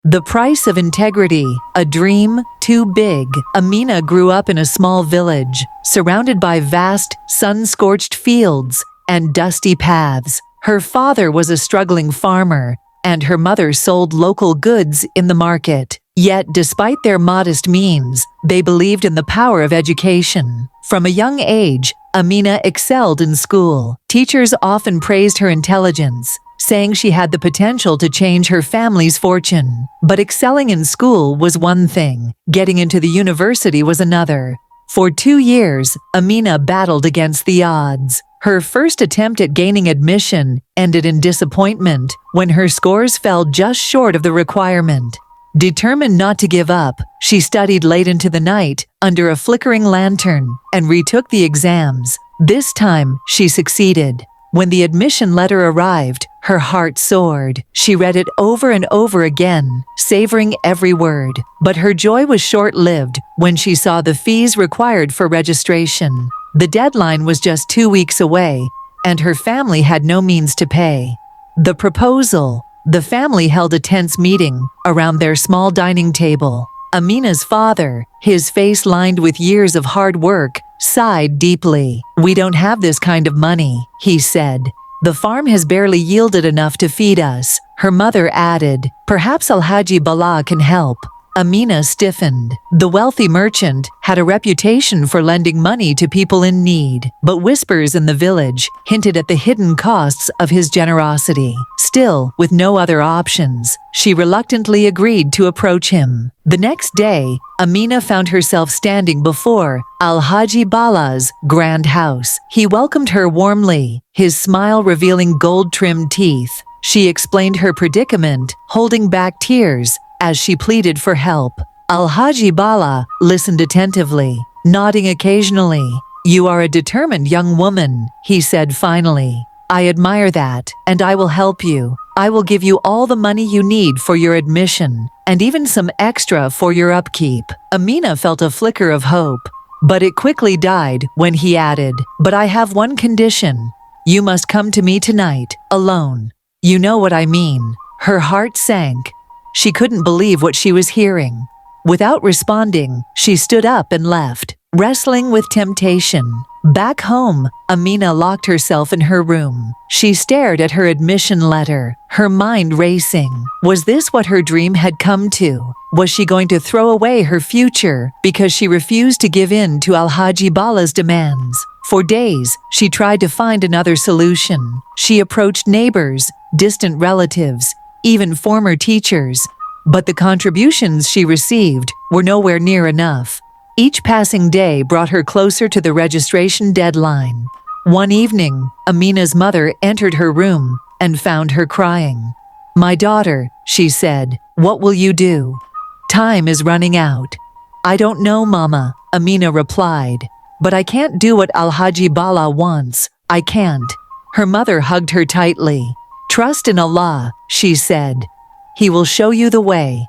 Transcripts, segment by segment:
The price of integrity, a dream too big. Amina grew up in a small village, surrounded by vast, sun-scorched fields and dusty paths. Her father was a struggling farmer, and her mother sold local goods in the market. Yet, despite their modest means, they believed in the power of education. From a young age, Amina excelled in school. Teachers often praised her intelligence, saying she had the potential to change her family's fortune. But excelling in school was one thing, getting into the university was another. For 2 years, Amina battled against the odds. Her first attempt at gaining admission ended in disappointment when her scores fell just short of the requirement. Determined not to give up, she studied late into the night under a flickering lantern and retook the exams. This time, she succeeded. When the admission letter arrived, her heart soared. She read it over and over again, savoring every word. But her joy was short-lived when she saw the fees required for registration. The deadline was just 2 weeks away, and her family had no means to pay. The proposal. The family held a tense meeting around their small dining table. Amina's father, his face lined with years of hard work, sighed deeply. "We don't have this kind of money," he said. "The farm has barely yielded enough to feed us." Her mother added, "Perhaps Alhaji Bala can help." Amina stiffened. The wealthy merchant had a reputation for lending money to people in need, but whispers in the village hinted at the hidden costs of his generosity. Still, with no other options, she reluctantly agreed to approach him. The next day, Amina found herself standing before Alhaji Bala's grand house. He welcomed her warmly, his smile revealing gold-trimmed teeth. She explained her predicament, holding back tears as she pleaded for help. Alhaji Bala listened attentively, nodding occasionally. "You are a determined young woman," he said finally. "I admire that, and I will help you. I will give you all the money you need for your admission, and even some extra for your upkeep." Amina felt a flicker of hope, but it quickly died when he added, "But I have one condition. You must come to me tonight, alone. You know what I mean." Her heart sank. She couldn't believe what she was hearing. Without responding, she stood up and left, wrestling with temptation. Back home, Amina locked herself in her room. She stared at her admission letter, her mind racing. Was this what her dream had come to? Was she going to throw away her future because she refused to give in to Alhaji Bala's demands? For days, she tried to find another solution. She approached neighbors, distant relatives, even former teachers, but the contributions she received were nowhere near enough. Each passing day brought her closer to the registration deadline. One evening, Amina's mother entered her room and found her crying. "My daughter," she said, "what will you do? Time is running out." "I don't know, Mama," Amina replied, "but I can't do what Alhaji Bala wants. I can't." Her mother hugged her tightly. "Trust in Allah," she said. "He will show you the way."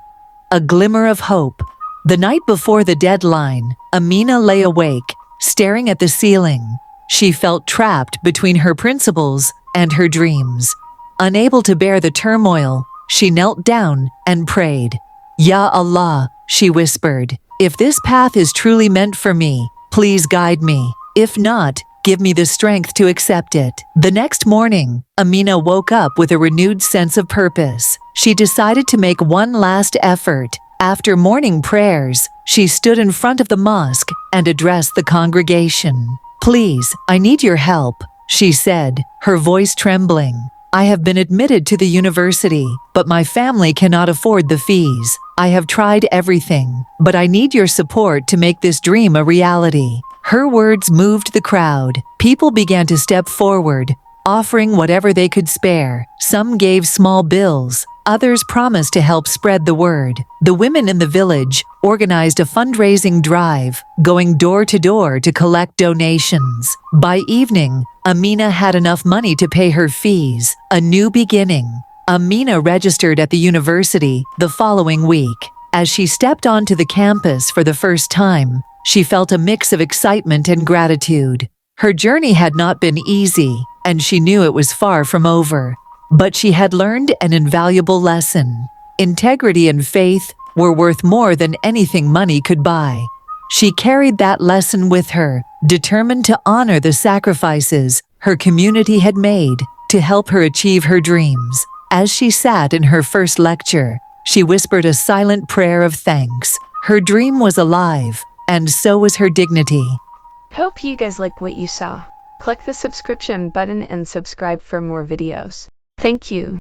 A glimmer of hope. The night before the deadline, Amina lay awake, staring at the ceiling. She felt trapped between her principles and her dreams. Unable to bear the turmoil, she knelt down and prayed. "Ya Allah," she whispered, "if this path is truly meant for me, please guide me. If not, give me the strength to accept it." The next morning, Amina woke up with a renewed sense of purpose. She decided to make one last effort. After morning prayers, she stood in front of the mosque and addressed the congregation. "Please, I need your help," she said, her voice trembling. "I have been admitted to the university, but my family cannot afford the fees. I have tried everything, but I need your support to make this dream a reality." Her words moved the crowd. People began to step forward, offering whatever they could spare. Some gave small bills. Others promised to help spread the word. The women in the village organized a fundraising drive, going door to door to collect donations. By evening, Amina had enough money to pay her fees. A new beginning. Amina registered at the university the following week. As she stepped onto the campus for the first time, she felt a mix of excitement and gratitude. Her journey had not been easy, and she knew it was far from over. But she had learned an invaluable lesson. Integrity and faith were worth more than anything money could buy. She carried that lesson with her, determined to honor the sacrifices her community had made to help her achieve her dreams. As she sat in her first lecture, she whispered a silent prayer of thanks. Her dream was alive, and so was her dignity. Hope you guys liked what you saw. Click the subscription button and subscribe for more videos. Thank you.